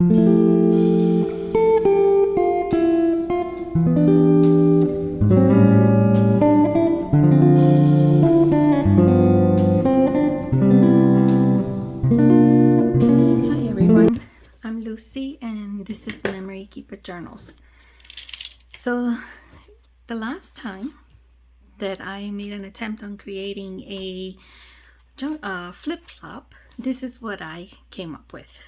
everyone, I'm Lucy and this is Memory Keeper Journals. So the last time that I made an attempt on creating a flip-flop, this is what I came up with.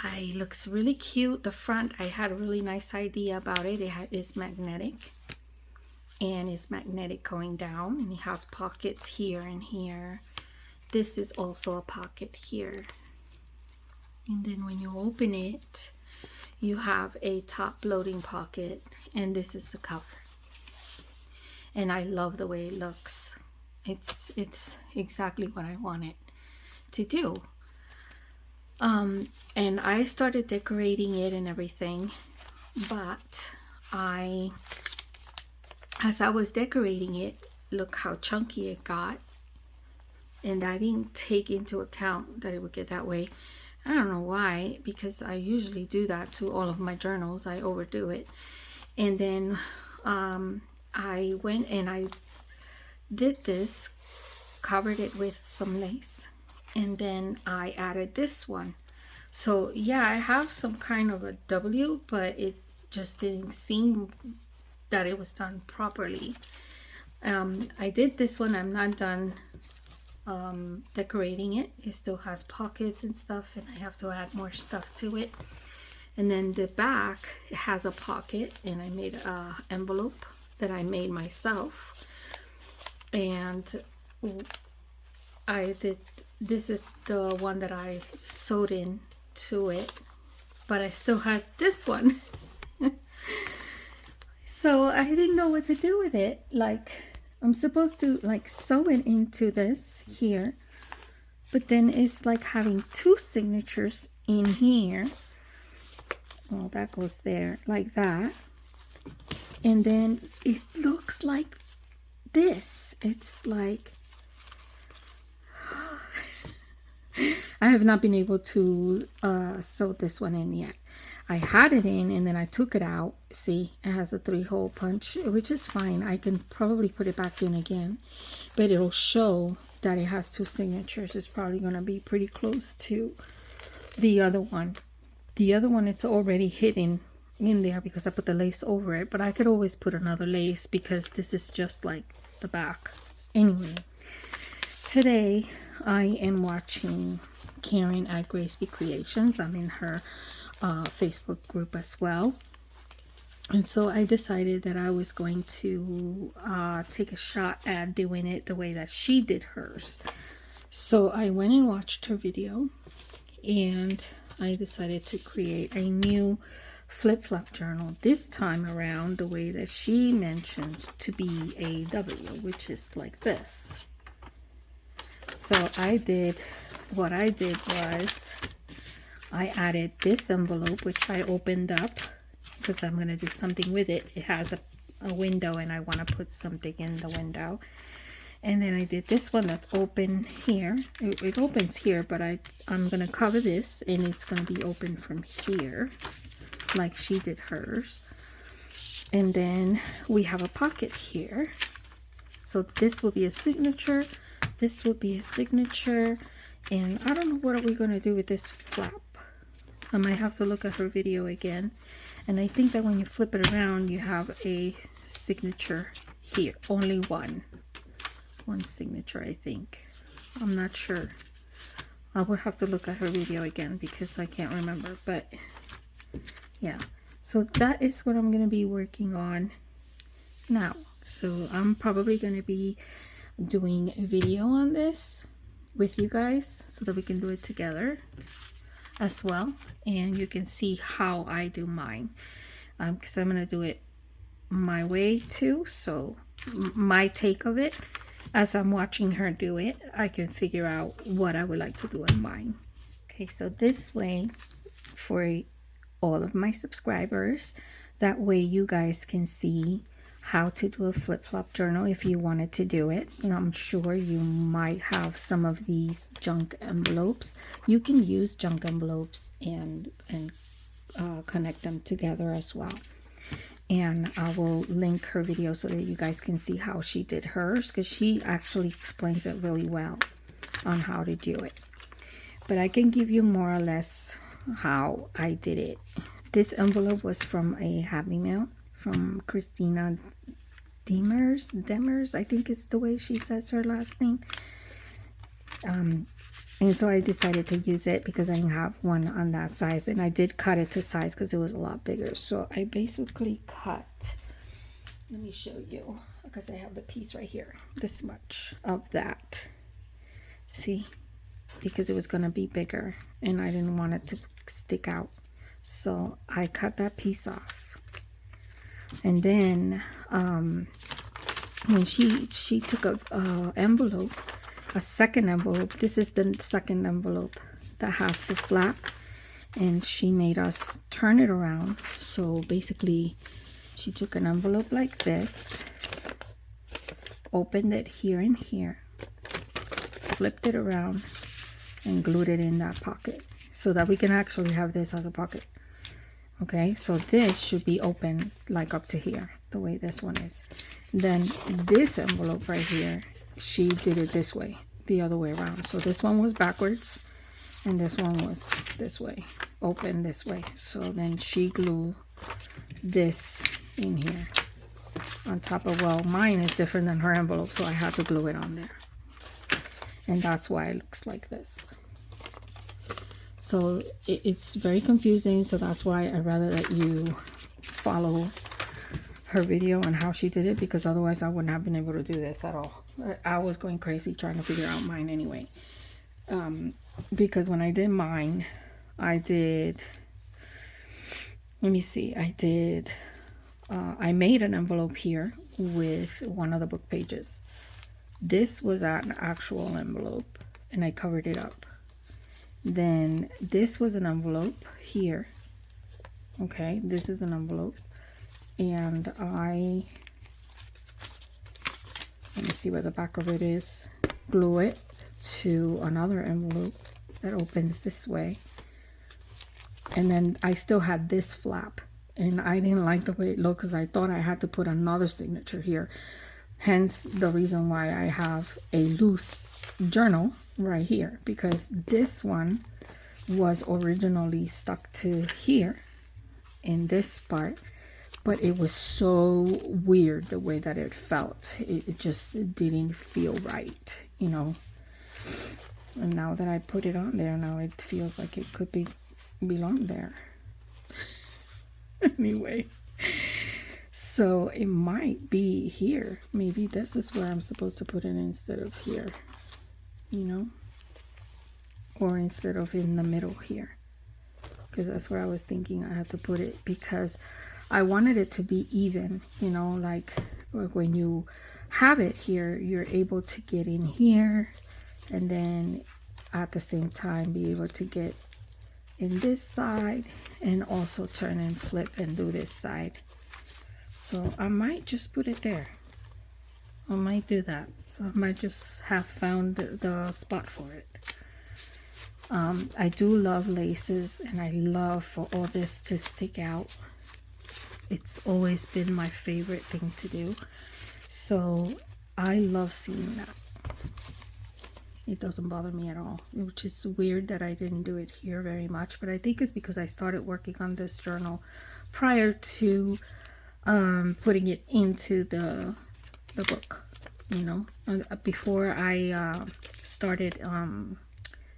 It looks really cute. The front, I had a really nice idea about it. It's magnetic, and it's magnetic going down, and it has pockets here and here. This is also a pocket here, and then when you open it, you have a top loading pocket, and this is the cover. And I love the way it looks. It's exactly what I wanted to do. And I started decorating it and everything, but as I was decorating it, look how chunky it got. And I didn't take into account that it would get that way. I don't know why, because I usually do that to all of my journals. I overdo it. And then I went and I did this, covered it with some lace, and then I added this one. So yeah, I have some kind of a W, but it just didn't seem that it was done properly. I did this one. I'm not done decorating it. It still has pockets and stuff, and I have to add more stuff to it. And then the back, it has a pocket, and I made a envelope that I made myself. And this is the one that I sewed in to it, but I still had this one. So I didn't know what to do with it. Like, I'm supposed to like sew it into this here, but then it's like having two signatures in here. Well, that goes there like that, and then it looks like this. It's like I have not been able to sew this one in yet. I had it in and then I took it out. See, it has a 3-hole punch, which is fine. I can probably put it back in again, but it'll show that it has two signatures. It's probably going to be pretty close to the other one. The other one, it's already hidden in there because I put the lace over it, but I could always put another lace because this is just like the back. Anyway, today I am watching Karen at Gracebecreations. I'm in her Facebook group as well, and so I decided that I was going to take a shot at doing it the way that she did hers. So I went and watched her video, and I decided to create a new flip-flop journal, this time around the way that she mentioned to be a W, which is like this. So what I did was I added this envelope, which I opened up because I'm going to do something with it. It has a window, and I want to put something in the window. And then I did this one that's open here. It opens here, but I'm going to cover this, and it's going to be open from here like she did hers. And then we have a pocket here. So this will be a signature. This will be a signature. And I don't know what are we going to do with this flap. I might have to look at her video again. And I think that when you flip it around, you have a signature here. Only one signature, I think. I'm not sure. I would have to look at her video again because I can't remember. But yeah, so that is what I'm going to be working on now. So I'm probably going to be doing a video on this with you guys so that we can do it together as well, and you can see how I do mine, because I'm going to do it my way too. So my take of it, as I'm watching her do it, I can figure out what I would like to do on mine. Okay, so this way, for all of my subscribers, that way you guys can see how to do a flip-flop journal if you wanted to do it. And I'm sure you might have some of these junk envelopes. You can use junk envelopes and connect them together as well. And I will link her video so that you guys can see how she did hers, because she actually explains it really well on how to do it. But I can give you more or less how I did it. This envelope was from a Happy Mail from Christina Demers, I think is the way she says her last name. And so I decided to use it because I didn't have one on that size, and I did cut it to size because it was a lot bigger. So I basically cut, let me show you, because I have the piece right here, this much of that. See, because it was going to be bigger and I didn't want it to stick out. So I cut that piece off. And then when she took a envelope, a second envelope, this is the second envelope that has the flap, and she made us turn it around. So basically she took an envelope like this, opened it here and here, flipped it around, and glued it in that pocket so that we can actually have this as a pocket. Okay, so this should be open like up to here, the way this one is. Then this envelope right here, she did it this way, the other way around. So this one was backwards and this one was this way, open this way. So then she glued this in here on top of, well, mine is different than her envelope, so I had to glue it on there. And that's why it looks like this. So it's very confusing, so that's why I'd rather that you follow her video on how she did it, because otherwise I wouldn't have been able to do this at all. I was going crazy trying to figure out mine anyway. Because when I did mine, I did, let me see, I made an envelope here with one of the book pages. This was an actual envelope and I covered it up. Then this was an envelope here. Okay, this is an envelope. And let me see where the back of it is. Glue it to another envelope that opens this way. And then I still had this flap. And I didn't like the way it looked because I thought I had to put another signature here. Hence the reason why I have a loose journal right here, because this one was originally stuck to here in this part, but it was so weird the way that it felt. It just didn't feel right, you know. And now that I put it on there, now it feels like it could belong there. Anyway, so it might be here. Maybe this is where I'm supposed to put it instead of here, you know, or instead of in the middle here, because that's where I was thinking I have to put it, because I wanted it to be even, you know, like when you have it here, you're able to get in here and then at the same time be able to get in this side and also turn and flip and do this side. So I might just put it there. I might do that. So I might just have found the spot for it. I do love laces, and I love for all this to stick out. It's always been my favorite thing to do. So I love seeing that. It doesn't bother me at all, which is weird that I didn't do it here very much, but I think it's because I started working on this journal prior to putting it into the book, you know, before I started,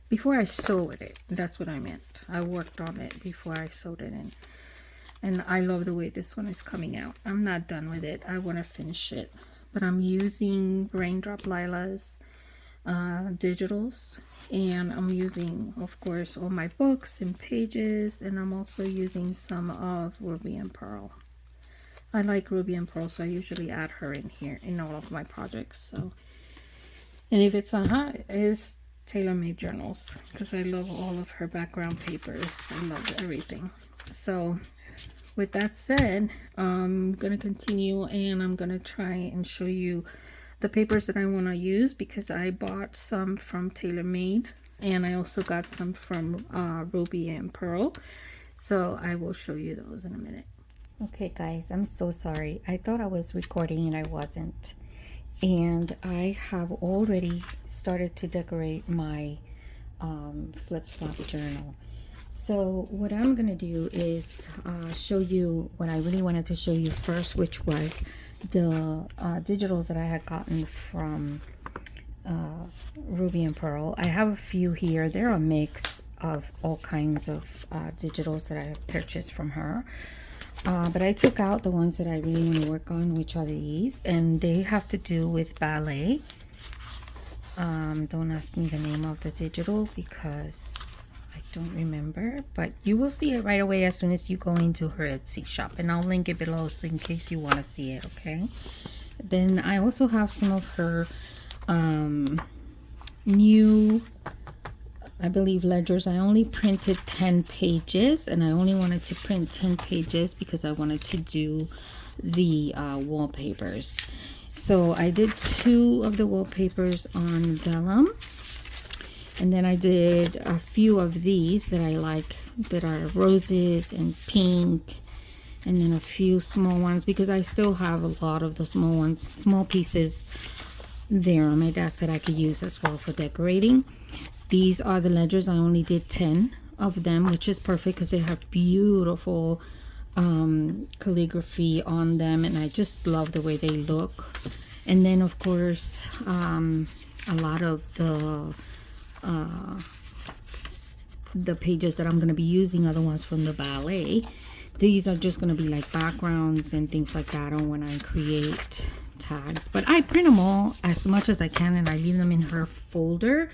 before I sewed it. That's what I meant. I worked on it before I sewed it in. And I love the way this one is coming out. I'm not done with it. I want to finish it, but I'm using Raindrop Lila's digitals, and I'm using, of course, all my books and pages, and I'm also using some of Ruby and Pearl. I like Ruby and Pearl, so I usually add her in here in all of my projects. So, and if it's is tailor-made journals, because I love all of her background papers. I love everything. So with that said, I'm gonna continue, and I'm gonna try and show you the papers that I want to use, because I bought some from TaylorMade, and I also got some from Ruby and Pearl. So I will show you those in a minute. Okay guys, I'm so sorry. I thought I was recording and I wasn't. And I have already started to decorate my flip-flop journal. So what I'm gonna do is show you what I really wanted to show you first, which was the digitals that I had gotten from Ruby and Pearl. I have a few here. They're a mix of all kinds of digitals that I have purchased from her. But I took out the ones that I really want to work on, which are these, and they have to do with Ballet. Don't ask me the name of the digital because I don't remember, but you will see it right away as soon as you go into her Etsy shop, and I'll link it below so in case you want to see it. Okay, then I also have some of her new, I believe, ledgers. I only printed 10 pages, and I only wanted to print 10 pages because I wanted to do the wallpapers. So I did 2 of the wallpapers on vellum, and then I did a few of these that I like, that are roses and pink, and then a few small ones, because I still have a lot of the small ones, small pieces there on my desk that I could use as well for decorating. These are the ledgers. I only did 10 of them, which is perfect because they have beautiful calligraphy on them, and I just love the way they look. And then of course a lot of the pages that I'm going to be using are the ones from the Ballet. These are just going to be like backgrounds and things like that on when I create tags, but I print them all as much as I can, and I leave them in her folder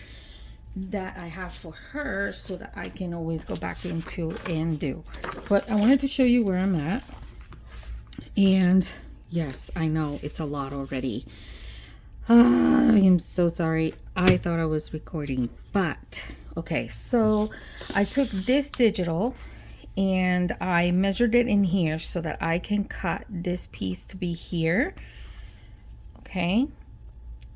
that I have for her so that I can always go back into and do. But I wanted to show you where I'm at. And yes, I know it's a lot already. I am so sorry. I thought I was recording, but okay, so I took this digital and I measured it in here so that I can cut this piece to be here. Okay,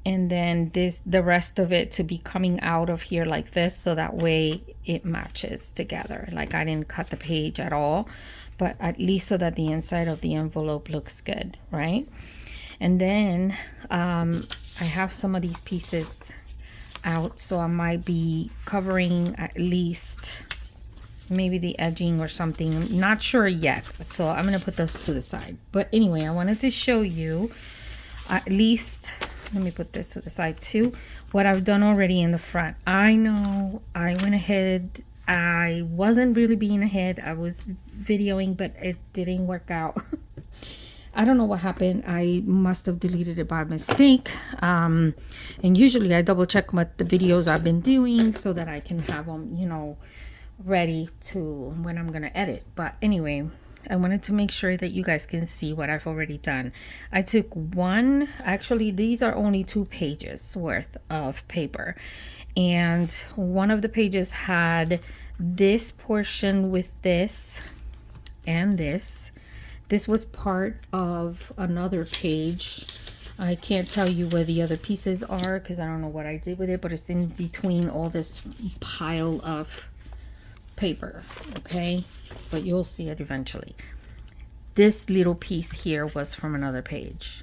and then the rest of it to be coming out of here like this, so that way it matches together. Like I didn't cut the page at all, but at least so that the inside of the envelope looks good, right? And then I have some of these pieces out, so I might be covering at least maybe the edging or something. I'm not sure yet, so I'm gonna put those to the side. But anyway, I wanted to show you at least, let me put this to the side too, what I've done already in the front. I know I went ahead, I wasn't really being ahead, I was videoing, but it didn't work out. I don't know what happened. I must have deleted it by mistake, and usually I double check what the videos I've been doing so that I can have them, you know, ready to when I'm gonna edit. But anyway, I wanted to make sure that you guys can see what I've already done. I took one, actually these are only 2 pages worth of paper, and one of the pages had this portion with this and this. This was part of another page. I can't tell you where the other pieces are because I don't know what I did with it, but it's in between all this pile of paper, okay? But you'll see it eventually. This little piece here was from another page.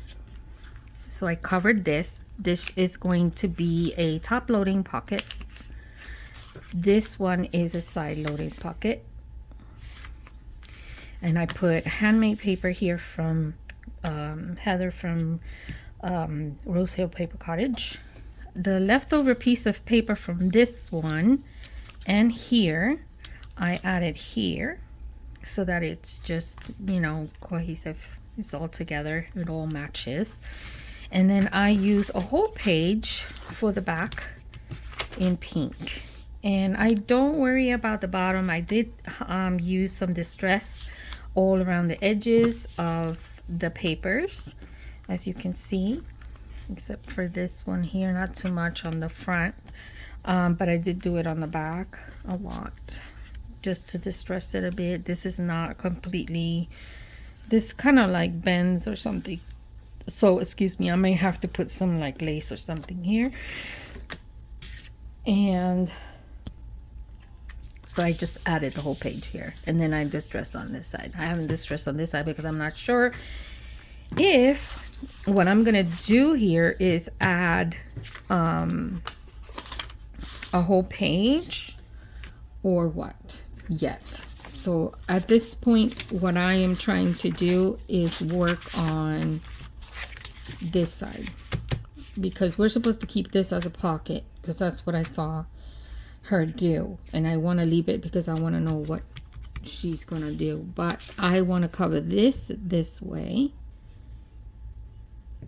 So I covered this. This is going to be a top loading pocket. This one is a side loading pocket. And I put handmade paper here from Heather from Rose Hill Paper Cottage. The leftover piece of paper from this one and here, I added here so that it's just, you know, cohesive. It's all together. It all matches. And then I use a whole page for the back in pink. And I don't worry about the bottom. I did use some distress all around the edges of the papers, as you can see, except for this one here, not too much on the front, but I did do it on the back a lot, just to distress it a bit. This is not completely, this kind of like bends or something. So excuse me, I may have to put some like lace or something here. And so I just added the whole page here, and then I distress on this side. I haven't distressed on this side because I'm not sure if what I'm gonna do here is add a whole page or what yet. So at this point, what I am trying to do is work on this side, because we're supposed to keep this as a pocket, because that's what I saw her do, and I want to leave it because I want to know what she's gonna do. But I want to cover this way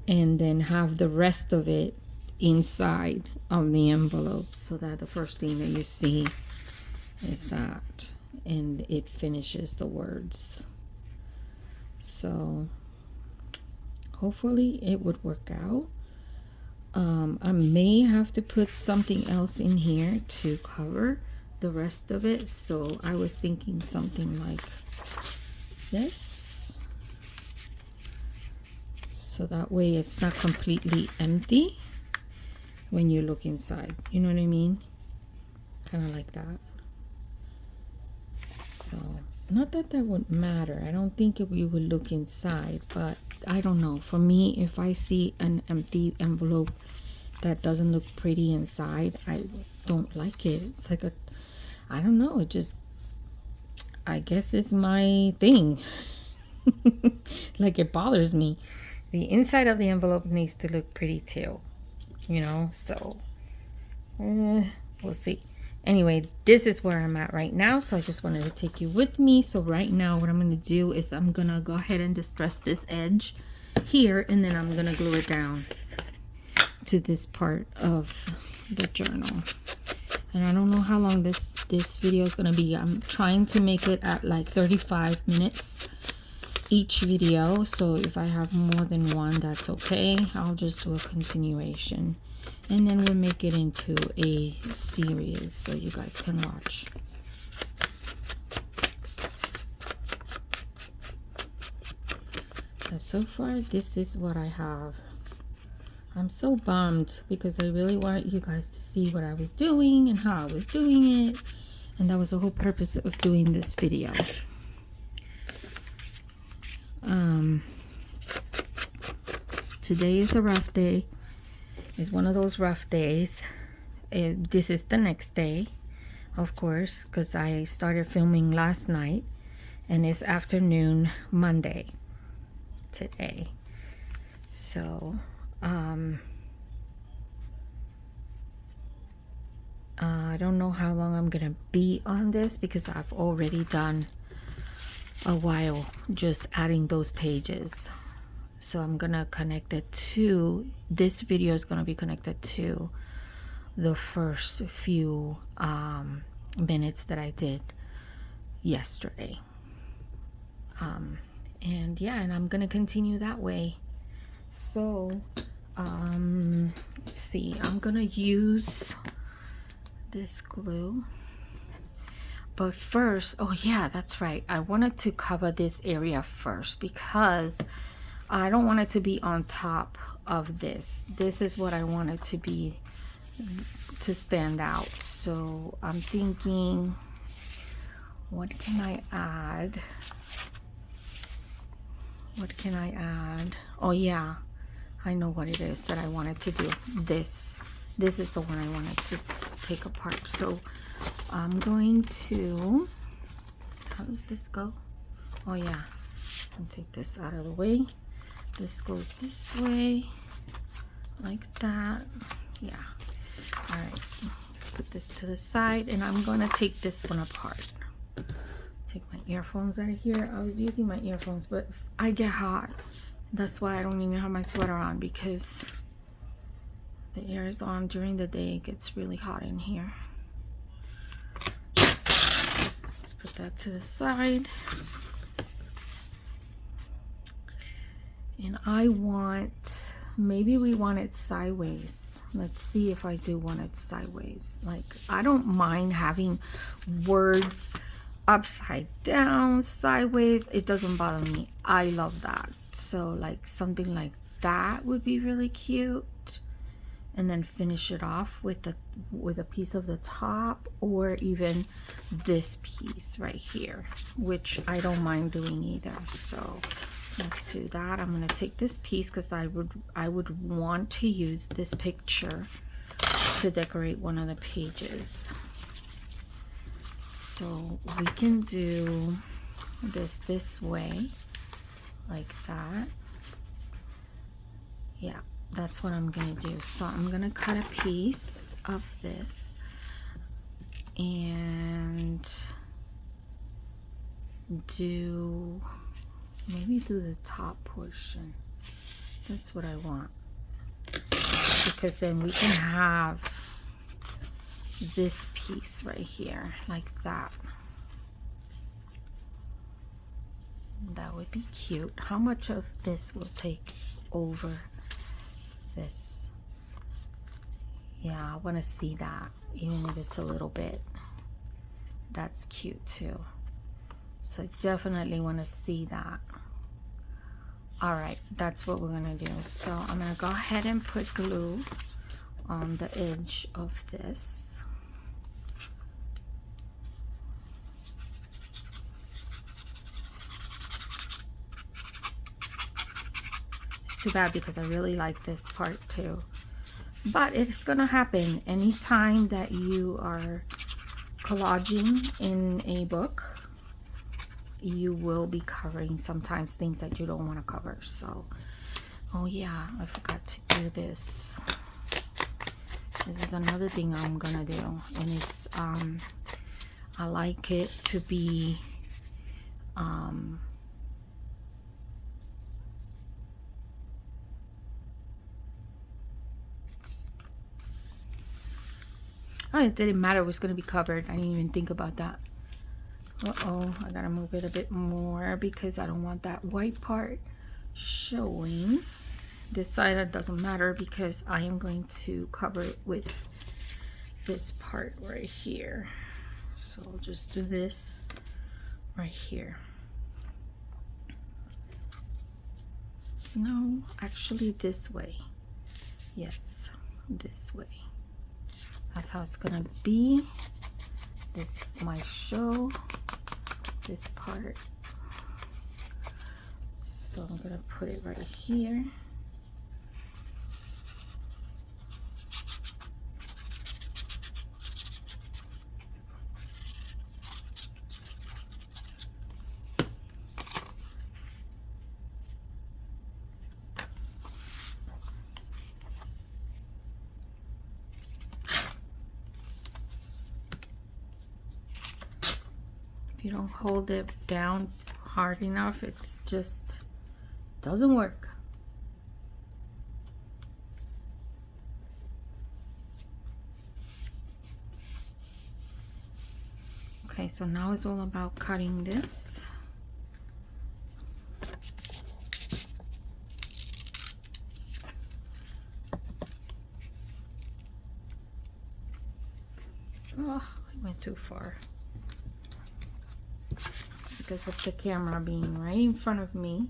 and then have the rest of it inside of the envelope, so that the first thing that you see is that, and it finishes the words. So hopefully it would work out. I may have to put something else in here to cover the rest of it, so I was thinking something like this, so that way it's not completely empty when you look inside, you know what I mean? Kind of like that. So not that that would matter, I don't think we would look inside, but I don't know, for me, if I see an empty envelope that doesn't look pretty inside, I don't like it. It's like a, I don't know, it just, I guess it's my thing. Like, it bothers me. The inside of the envelope needs to look pretty too, you know, so we'll see. Anyway, this is where I'm at right now, so I just wanted to take you with me. So right now what I'm going to do is I'm going to go ahead and distress this edge here, and then I'm going to glue it down to this part of the journal. And I don't know how long this video is going to be. I'm trying to make it at like 35 minutes each video, so if I have more than one, that's okay. I'll just do a continuation, and then we'll make it into a series so you guys can watch. And so far, this is what I have. I'm so bummed because I really wanted you guys to see what I was doing and how I was doing it, and that was the whole purpose of doing this video. Today is a rough day. It's one of those rough days. This is the next day, of course, because I started filming last night, and it's afternoon Monday today. So I don't know how long I'm gonna be on this, because I've already done a while just adding those pages. So I'm gonna connect it to, this video is gonna be connected to the first few minutes that I did yesterday. And yeah, and I'm gonna continue that way. So let's see, I'm gonna use this glue, but first, oh yeah, that's right, I wanted to cover this area first because I don't want it to be on top of this. This is what I want it to be, to stand out. So I'm thinking, what can I add? What can I add? Oh yeah, I know what it is that I wanted to do. This is the one I wanted to take apart. So I'm going to, how does this go? Oh yeah, I'll take this out of the way. This goes this way, like that. Yeah. All right. Put this to the side, and I'm going to take this one apart. Take my earphones out of here. I was using my earphones, but I get hot. That's why I don't even have my sweater on, because the air is on during the day. It gets really hot in here. Let's put that to the side. And I want, maybe we want it sideways. Let's see if I do want it sideways. Like, I don't mind having words upside down, sideways, it doesn't bother me. I love that. So like something like that would be really cute. And then finish it off with a piece of the top, or even this piece right here, which I don't mind doing either. So let's do that. I'm going to take this piece because I would want to use this picture to decorate one of the pages. So we can do this way, like that. Yeah, that's what I'm gonna do. So I'm gonna cut a piece of this and maybe do the top portion. That's what I want, because then we can have this piece right here, like that. That would be cute. How much of this will take over this? Yeah, I want to see that, even if it's a little bit. That's cute too. So I definitely want to see that. All right, that's what we're gonna do. So I'm gonna go ahead and put glue on the edge of this. Too bad, because I really like this part too, but it's gonna happen anytime that you are collaging in a book. You will be covering sometimes things that you don't want to cover. So, oh yeah, I forgot to do this. This is another thing I'm gonna do, and it's I like it to be oh, it didn't matter, it was going to be covered. I didn't even think about that. Uh-oh, I gotta move it a bit more because I don't want that white part showing. This side, it doesn't matter because I am going to cover it with this part right here. So I'll just do this right here. No, actually this way. Yes, this way. That's how it's gonna be. This might show this part. So I'm gonna put it right here. If you don't hold it down hard enough, it's just doesn't work. Okay, so now it's all about cutting this. Oh, I went too far. Because of the camera being right in front of me.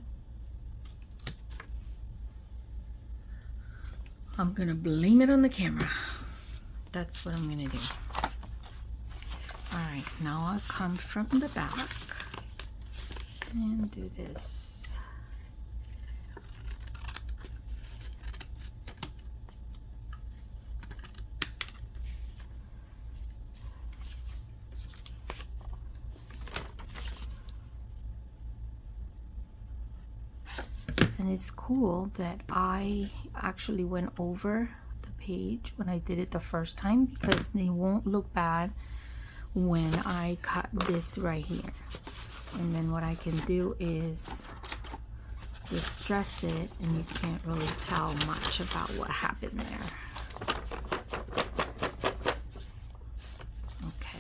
I'm gonna blame it on the camera. That's what I'm gonna do. All right, now I'll come from the back and do this. And it's cool that I actually went over the page when I did it the first time, because they won't look bad when I cut this right here. And then what I can do is distress it, and you can't really tell much about what happened there. Okay,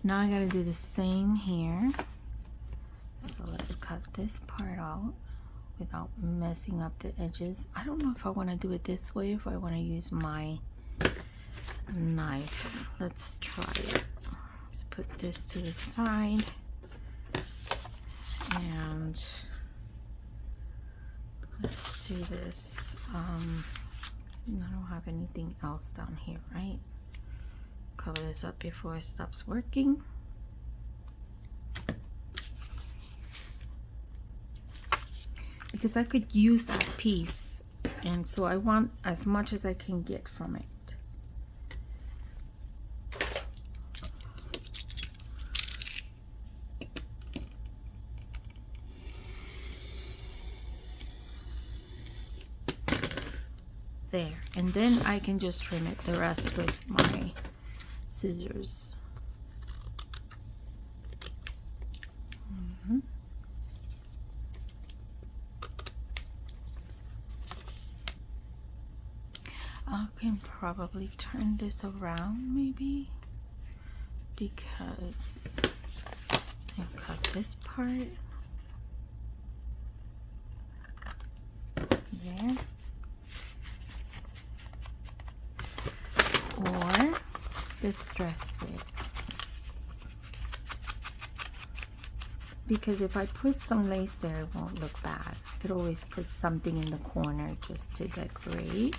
now I gotta do the same here. So let's cut this part out without messing up the edges. I don't know if I want to do it this way, if I want to use my knife. Let's try it. Let's put this to the side, and let's do this. I don't have anything else down here, right? Cover this up before it stops working. Because I could use that piece, and so I want as much as I can get from it. There, and then I can just trim it the rest with my scissors. I can probably turn this around maybe, because I cut this part there, or distress it, because if I put some lace there, it won't look bad. I could always put something in the corner just to decorate,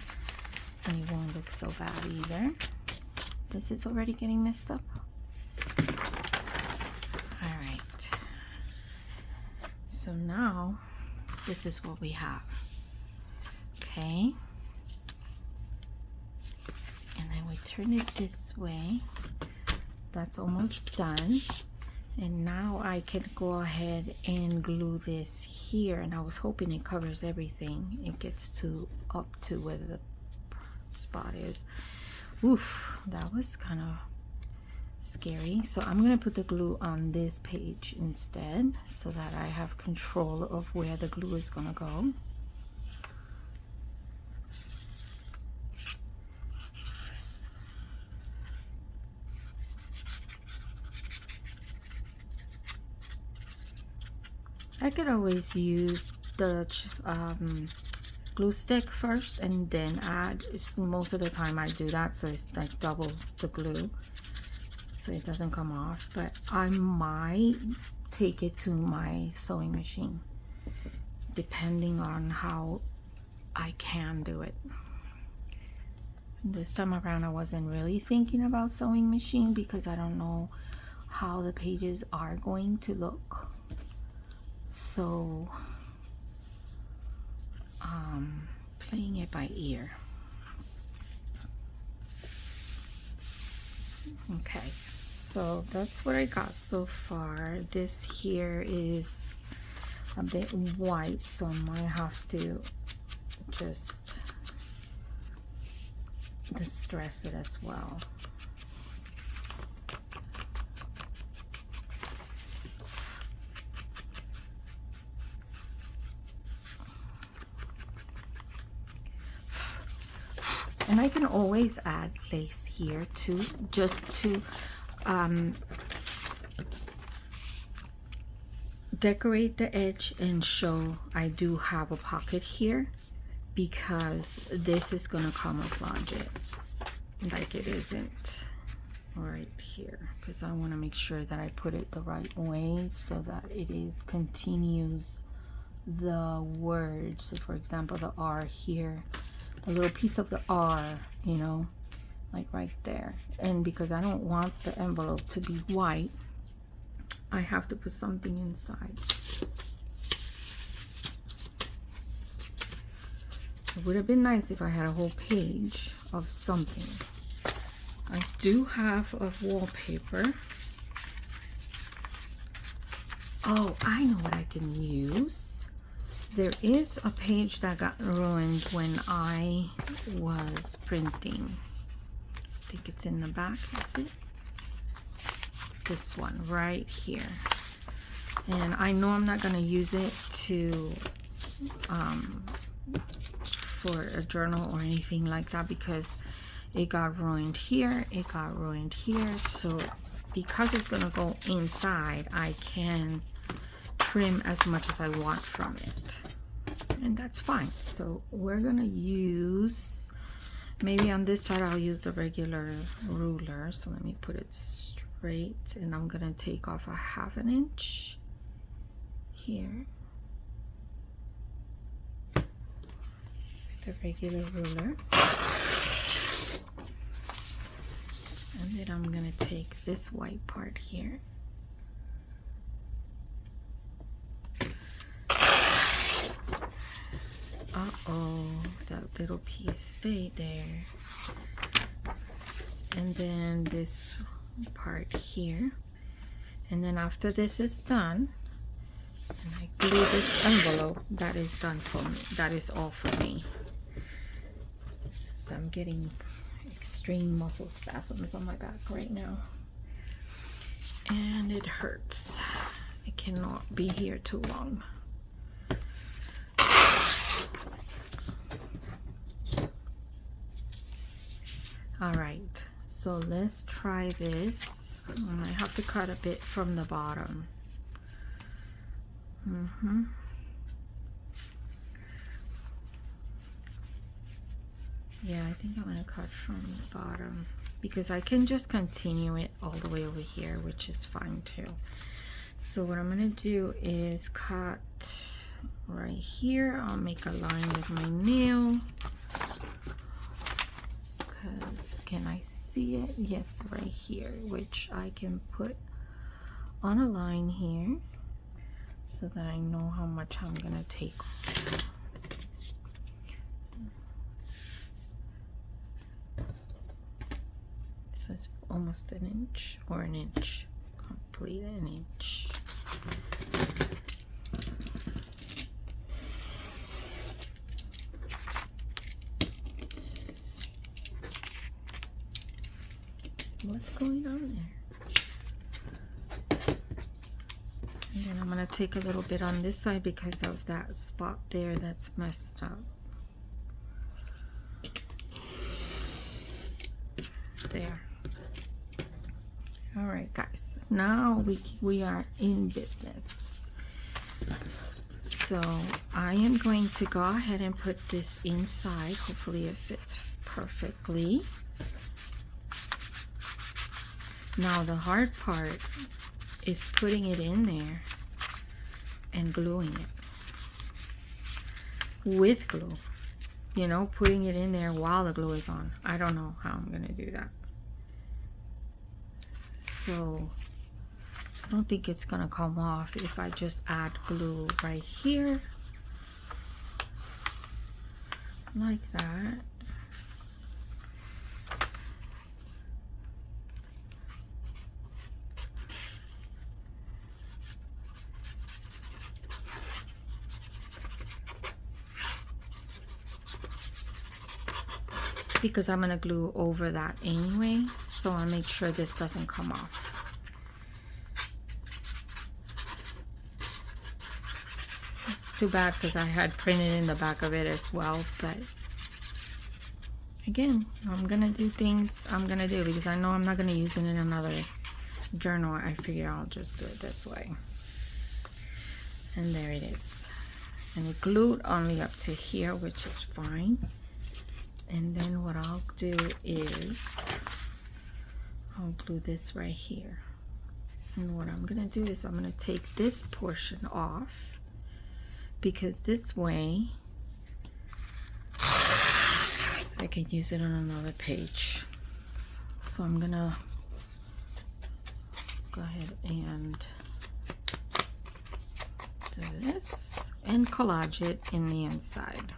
and it won't look so bad either. This is already getting messed up. All right, so now this is what we have. Okay, and then we turn it this way. That's almost done, and now I can go ahead and glue this here, and I was hoping it covers everything. It gets to up to where the spot is. Oof, that was kind of scary. So I'm gonna put the glue on this page instead, so that I have control of where the glue is gonna go. I could always use the glue stick first and then add. Most of the time I do that, so it's like double the glue so it doesn't come off, but I might take it to my sewing machine depending on how I can do it. This time around I wasn't really thinking about sewing machine because I don't know how the pages are going to look, so playing it by ear. Okay, so that's what I got so far. This here is a bit white, so I might have to just distress it as well. And I can always add lace here too, just to decorate the edge and show I do have a pocket here, because this is gonna camouflage it like it isn't right here, because I want to make sure that I put it the right way so that it continues the words. So for example, the R here, a little piece of the R, you know, like right there. And because I don't want the envelope to be white, I have to put something inside. It would have been nice if I had a whole page of something. I do have a wallpaper. Oh, I know what I can use. There is a page that got ruined when I was printing. I think it's in the back, is it? This one right here. And I know I'm not gonna use it to for a journal or anything like that, because it got ruined here, it got ruined here. So because it's gonna go inside, I can trim as much as I want from it, and that's fine. So we're gonna use, maybe on this side I'll use the regular ruler. So let me put it separate, and I'm gonna take off a 1/2 inch here with the regular ruler. And then I'm gonna take this white part here. Uh-oh, that little piece stayed there. And then this part here. And then after this is done, and I glue this envelope, that is done for me. That is all for me. So I'm getting extreme muscle spasms on my back right now. And it hurts. I cannot be here too long. All right, so let's try this. I have to cut a bit from the bottom. Yeah, I think I'm gonna cut from the bottom because I can just continue it all the way over here, which is fine too. So what I'm gonna do is cut right here. I'll make a line with my nail. Because can I see it? Yes, right here, which I can put on a line here so that I know how much I'm gonna take. So it's almost an inch, or an inch, complete an inch. What's going on there? And then I'm gonna take a little bit on this side because of that spot there that's messed up. There. All right, guys, now we are in business. So I am going to go ahead and put this inside. Hopefully it fits perfectly. Now the hard part is putting it in there and gluing it with glue. You know, putting it in there while the glue is on. I don't know how I'm gonna do that. So I don't think it's gonna come off if I just add glue right here like that. Because I'm gonna glue over that anyway, so I'll make sure this doesn't come off. It's too bad because I had printed in the back of it as well, but again, I'm gonna do things I'm gonna do because I know I'm not gonna use it in another journal. I figure I'll just do it this way. And there it is. And it glued only up to here, which is fine. And then what I'll do is I'll glue this right here. And what I'm gonna do is I'm gonna take this portion off because this way I can use it on another page. So I'm gonna go ahead and do this and collage it in the inside.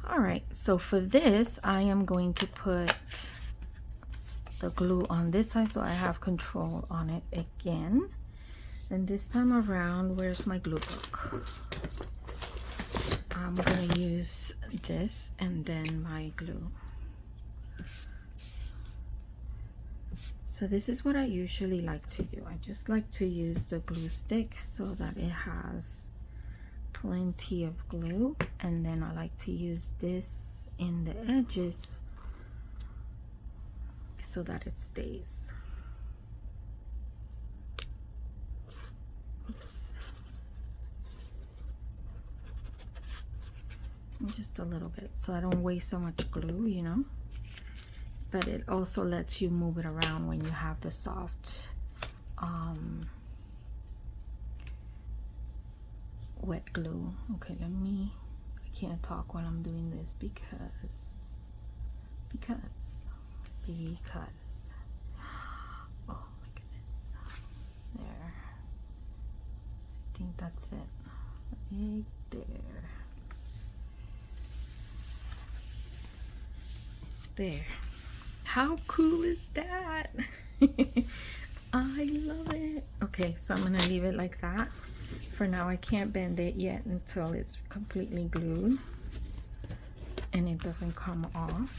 All right, so for this, I am going to put the glue on this side so I have control on it again. And this time around, where's my glue book? I'm gonna use this and then my glue. So this is what I usually like to do. I just like to use the glue stick so that it has plenty of glue, and then I like to use this in the edges so that it stays. Oops. Just a little bit so I don't waste so much glue, you know. but it also lets you move it around when you have the soft wet glue. Okay, I can't talk while I'm doing this because oh my goodness. There, I think that's it right there. How cool is that? I love it. Okay, so I'm gonna leave it like that for now. I can't bend it yet until it's completely glued and it doesn't come off.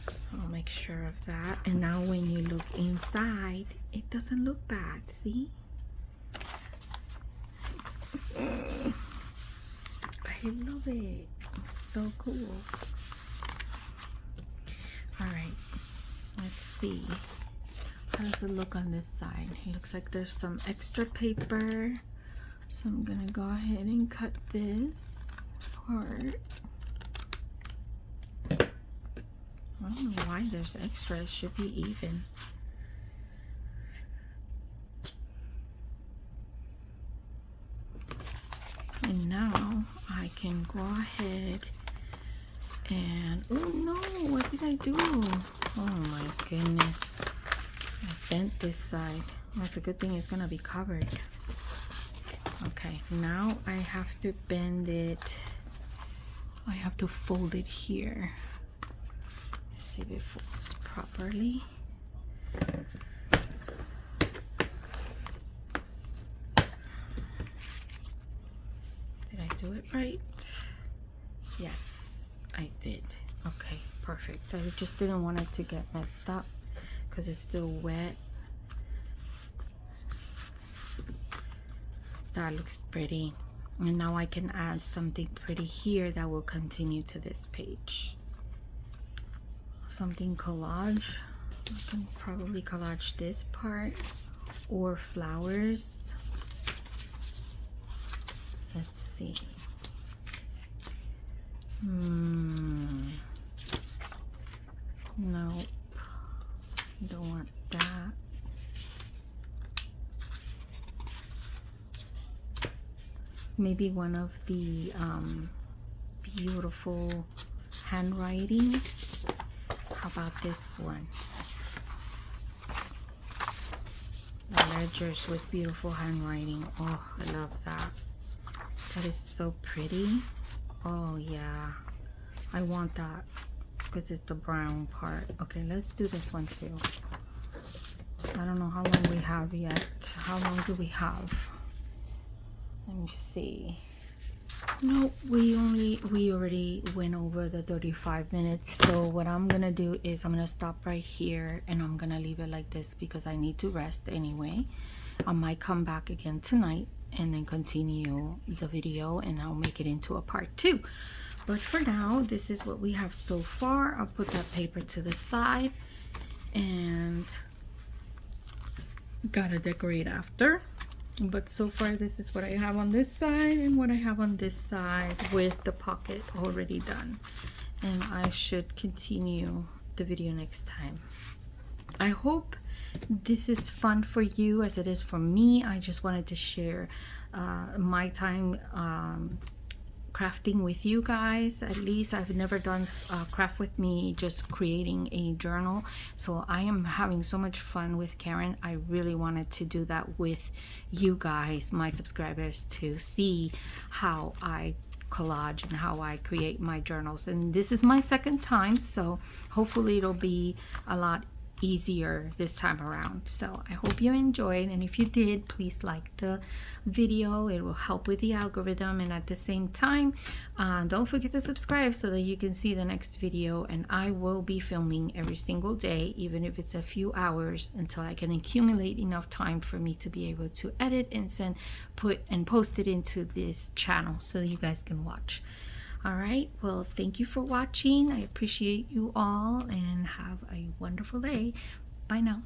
So I'll make sure of that. And now when you look inside, it doesn't look bad. See? I love it. It's so cool. All right, let's see. How does it look on this side? It looks like there's some extra paper. So I'm gonna go ahead and cut this part. I don't know why there's extra. It should be even. And now I can go ahead and, oh no, what did I do? Oh my goodness. I bent this side. That's a good thing it's gonna be covered. Okay, now I have to bend it. I have to fold it here. Let's see if it folds properly. Did I do it right? Yes, I did. Okay, perfect. I just didn't want it to get messed up because it's still wet. That looks pretty. And now I can add something pretty here that will continue to this page. Something collage. I can probably collage this part or flowers. Let's see. Nope. Don't want that. Maybe one of the beautiful handwriting. How about this one? The ledgers with beautiful handwriting. Oh, I love that. That is so pretty. Oh yeah, I want that because it's the brown part. Okay, let's do this one too. I don't know how long we have yet. How long do we have? Let me see. No, we already went over the 35 minutes. So what I'm gonna do is I'm gonna stop right here and I'm gonna leave it like this because I need to rest anyway. I might come back again tonight and then continue the video and I'll make it into a part 2. But for now, this is what we have so far. I'll put that paper to the side and gotta decorate after. But so far this is what I have on this side and what I have on this side with the pocket already done. And I should continue the video next time. I hope this is fun for you as it is for me. I just wanted to share my time crafting with you guys. At least I've never done craft with me, just creating a journal. So I am having so much fun with Karen. I really wanted to do that with you guys, my subscribers, to see how I collage and how I create my journals. And this is my second time, so hopefully it'll be a lot easier this time around. So I hope you enjoyed, and if you did, please like the video. It will help with the algorithm, and at the same time don't forget to subscribe so that you can see the next video. And I will be filming every single day, even if it's a few hours, until I can accumulate enough time for me to be able to edit and post it into this channel so you guys can watch. All right, well, thank you for watching. I appreciate you all and have a wonderful day. Bye now.